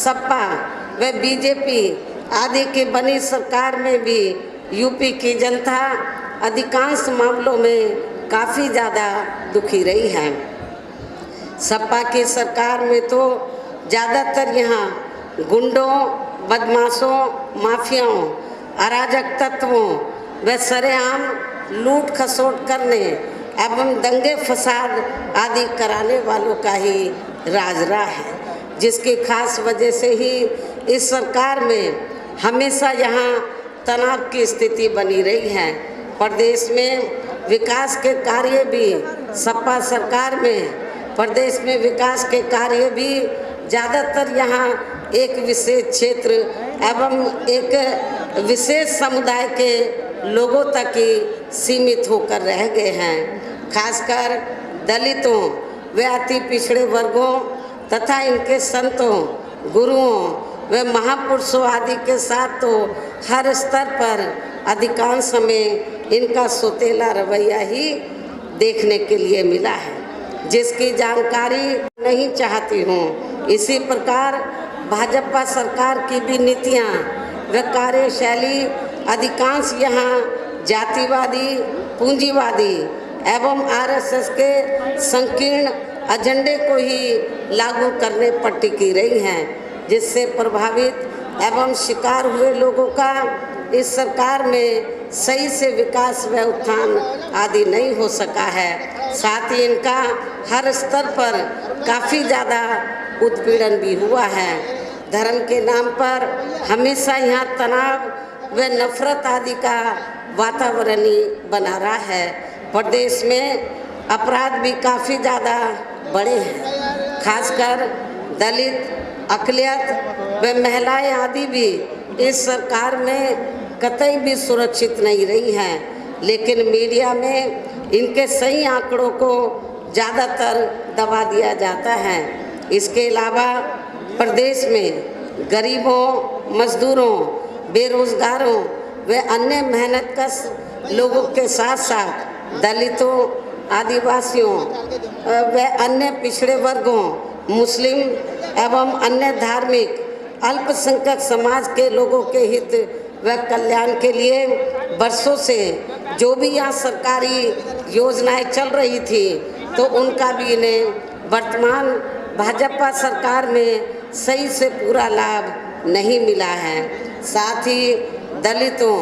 सपा व बीजेपी आदि की बनी सरकार में भी यूपी की जनता अधिकांश मामलों में काफ़ी ज़्यादा दुखी रही है। सपा की सरकार में तो ज़्यादातर यहाँ गुंडों, बदमाशों, माफियाओं, अराजक तत्वों व सरेआम लूट खसोट करने एवं दंगे फसाद आदि कराने वालों का ही राज रहा है, जिसकी खास वजह से ही इस सरकार में हमेशा यहाँ तनाव की स्थिति बनी रही है। प्रदेश में विकास के कार्य भी सपा सरकार में प्रदेश में विकास के कार्य भी ज़्यादातर यहाँ एक विशेष क्षेत्र एवं एक विशेष समुदाय के लोगों तक ही सीमित होकर रह गए हैं। खासकर दलितों व अति पिछड़े वर्गों तथा इनके संतों, गुरुओं व महापुरुषों आदि के साथ तो हर स्तर पर अधिकांश समय इनका सोतेला रवैया ही देखने के लिए मिला है, जिसकी जानकारी नहीं चाहती हूँ। इसी प्रकार भाजपा सरकार की भी नीतियाँ व कार्यशैली अधिकांश यहाँ जातिवादी, पूंजीवादी एवं आरएसएस के संकीर्ण एजेंडे को ही लागू करने पर टिकी रही हैं, जिससे प्रभावित एवं शिकार हुए लोगों का इस सरकार में सही से विकास व उत्थान आदि नहीं हो सका है। साथ ही इनका हर स्तर पर काफ़ी ज़्यादा उत्पीड़न भी हुआ है। धर्म के नाम पर हमेशा यहाँ तनाव व नफरत आदि का वातावरण ही बना रहा है। प्रदेश में अपराध भी काफ़ी ज़्यादा बढ़े हैं। खासकर दलित, अक़लियत व महिलाएं आदि भी इस सरकार में कतई भी सुरक्षित नहीं रही हैं, लेकिन मीडिया में इनके सही आंकड़ों को ज़्यादातर दबा दिया जाता है। इसके अलावा प्रदेश में गरीबों, मजदूरों, बेरोजगारों व अन्य मेहनतकश लोगों के साथ साथ दलितों, आदिवासियों व अन्य पिछड़े वर्गों, मुस्लिम एवं अन्य धार्मिक अल्पसंख्यक समाज के लोगों के हित व कल्याण के लिए वर्षों से जो भी यहाँ सरकारी योजनाएं चल रही थी तो उनका भी इन्हें वर्तमान भाजपा सरकार में सही से पूरा लाभ नहीं मिला है। साथ ही दलितों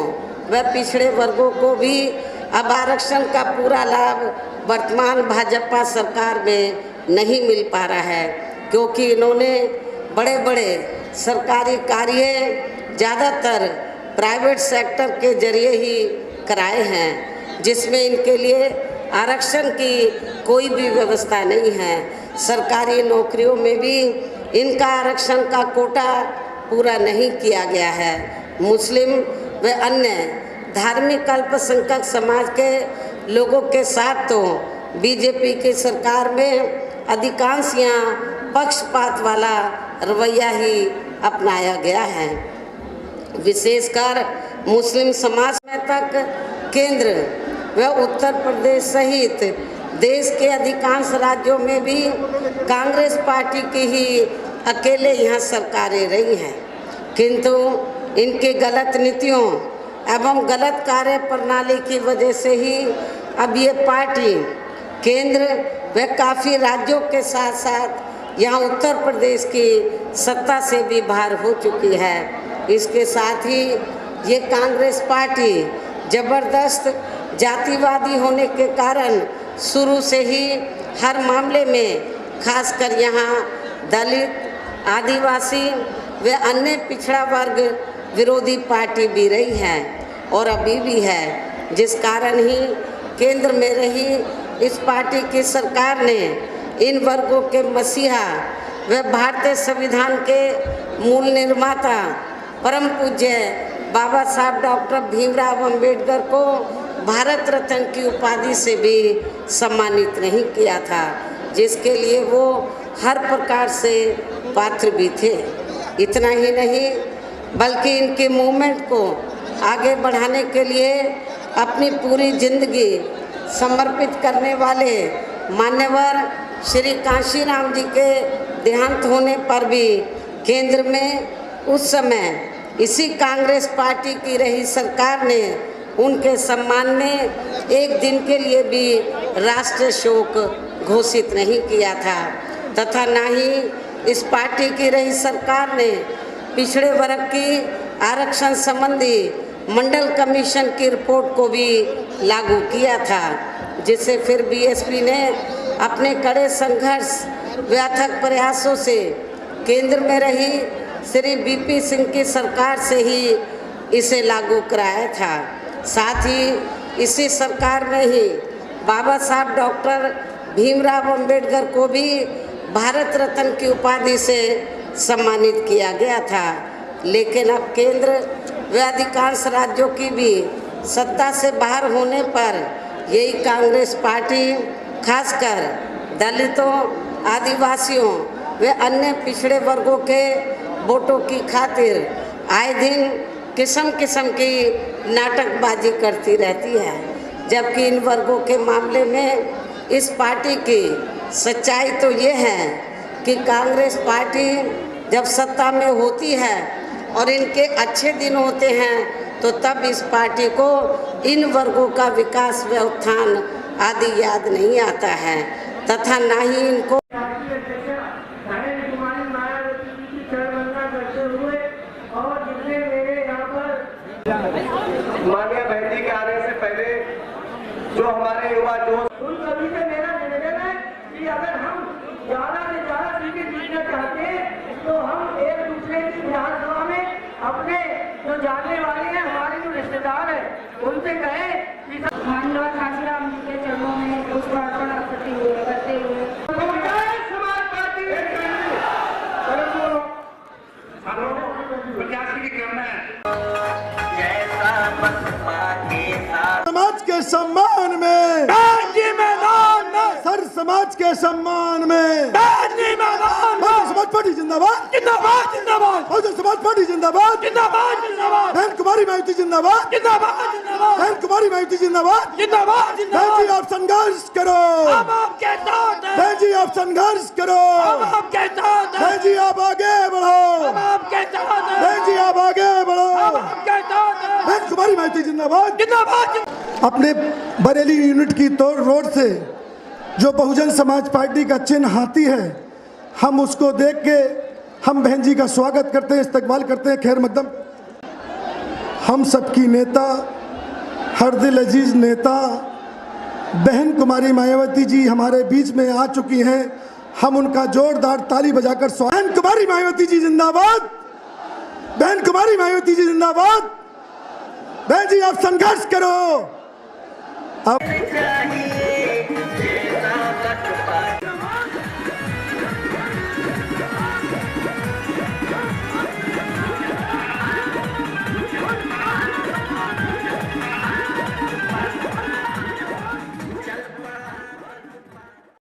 व पिछड़े वर्गों को भी अब आरक्षण का पूरा लाभ वर्तमान भाजपा सरकार में नहीं मिल पा रहा है, क्योंकि इन्होंने बड़े बड़े सरकारी कार्य ज़्यादातर प्राइवेट सेक्टर के जरिए ही कराए हैं, जिसमें इनके लिए आरक्षण की कोई भी व्यवस्था नहीं है। सरकारी नौकरियों में भी इनका आरक्षण का कोटा पूरा नहीं किया गया है। मुस्लिम व अन्य धार्मिक अल्पसंख्यक समाज के लोगों के साथ तो बीजेपी की सरकार में अधिकांश यहाँ पक्षपात वाला रवैया ही अपनाया गया है। विशेषकर मुस्लिम समाज में तक केंद्र व उत्तर प्रदेश सहित देश के अधिकांश राज्यों में भी कांग्रेस पार्टी की ही अकेले यहाँ सरकारें रही हैं, किंतु इनकी गलत नीतियों एवं गलत कार्य प्रणाली की वजह से ही अब ये पार्टी केंद्र व काफ़ी राज्यों के साथ साथ यहाँ उत्तर प्रदेश की सत्ता से भी बाहर हो चुकी है। इसके साथ ही ये कांग्रेस पार्टी ज़बरदस्त जातिवादी होने के कारण शुरू से ही हर मामले में खासकर यहाँ दलित, आदिवासी व अन्य पिछड़ा वर्ग विरोधी पार्टी भी रही है और अभी भी है, जिस कारण ही केंद्र में रही इस पार्टी की सरकार ने इन वर्गों के मसीहा व भारतीय संविधान के मूल निर्माता परम पूज्य बाबा साहब डॉक्टर भीमराव अंबेडकर को भारत रत्न की उपाधि से भी सम्मानित नहीं किया था, जिसके लिए वो हर प्रकार से पात्र भी थे। इतना ही नहीं बल्कि इनके मूवमेंट को आगे बढ़ाने के लिए अपनी पूरी जिंदगी समर्पित करने वाले मान्यवर श्री कांशीराम जी के देहांत होने पर भी केंद्र में उस समय इसी कांग्रेस पार्टी की रही सरकार ने उनके सम्मान में एक दिन के लिए भी राष्ट्रीय शोक घोषित नहीं किया था तथा न ही इस पार्टी की रही सरकार ने पिछड़े वर्ग की आरक्षण संबंधी मंडल कमीशन की रिपोर्ट को भी लागू किया था, जिसे फिर बीएसपी ने अपने कड़े संघर्ष व अथक प्रयासों से केंद्र में रही श्री बीपी सिंह की सरकार से ही इसे लागू कराया था। साथ ही इसी सरकार में ही बाबा साहब डॉक्टर भीमराव अंबेडकर को भी भारत रत्न की उपाधि से सम्मानित किया गया था। लेकिन अब केंद्र व अधिकांश राज्यों की भी सत्ता से बाहर होने पर यही कांग्रेस पार्टी खासकर दलितों, आदिवासियों व अन्य पिछड़े वर्गों के वोटों की खातिर आए दिन किस्म किस्म की नाटकबाजी करती रहती है, जबकि इन वर्गों के मामले में इस पार्टी की सच्चाई तो ये है कि कांग्रेस पार्टी जब सत्ता में होती है और इनके अच्छे दिन होते हैं तो तब इस पार्टी को इन वर्गों का विकास व उत्थान आदि याद नहीं आता है तथा न ही इनको माननीय बहन जी के आने से पहले जो हमारे युवा जोश उन सभी से मेरा निवेदन है कि अगर हम ज्यादा से ज्यादा सीटें जीतना चाहते हैं तो हम एक दूसरे की विधानसभा में अपने जो जानने वाले हैं, हमारे जो रिश्तेदार हैं, उनसे कहें कि माननीय काशीराम जी के चरणों में पुष्पार्पण करते हुए समाज पार्टी प्रत्याशी की क्रम है। समाज के सम्मान में मैदान में सर समाज के सम्मान में मैदान समाज पार्टी जिंदाबाद जिंदाबाद जिंदाबाद बहुजन समाज पार्टी जिंदाबाद जिंदाबाद जिंदाबाद बहन कुमारी माइती जिंदाबाद जिंदाबाद जिंदाबाद बहन कुमारी माइती जिंदाबाद जिंदाबाद जिंदाबाद बहन जी आप संघर्ष करो हम आपके साथ हैं बहन जी आप संघर्ष करो हम आपके साथ हैं बहन जी आप आगे बढ़ो हम आपके साथ हैं बहन जी आप आगे बढ़ो हम आपके साथ हैं बहन कुमारी माइती जिंदाबाद जिंदाबाद। अपने बरेली यूनिट की तोड़ रोड से जो बहुजन समाज पार्टी का चिन्ह हाथी है, हम उसको देख के हम बहन जी का स्वागत करते हैं, इस्तकबाल करते हैं। खैर मकदम हम सबकी नेता, हर दिल अजीज नेता बहन कुमारी मायावती जी हमारे बीच में आ चुकी हैं। हम उनका जोरदार ताली बजाकर स्वागत। बहन कुमारी मायावती जी जिंदाबाद, बहन कुमारी मायावती जी जिंदाबाद। बहन जी आप संघर्ष करो। अब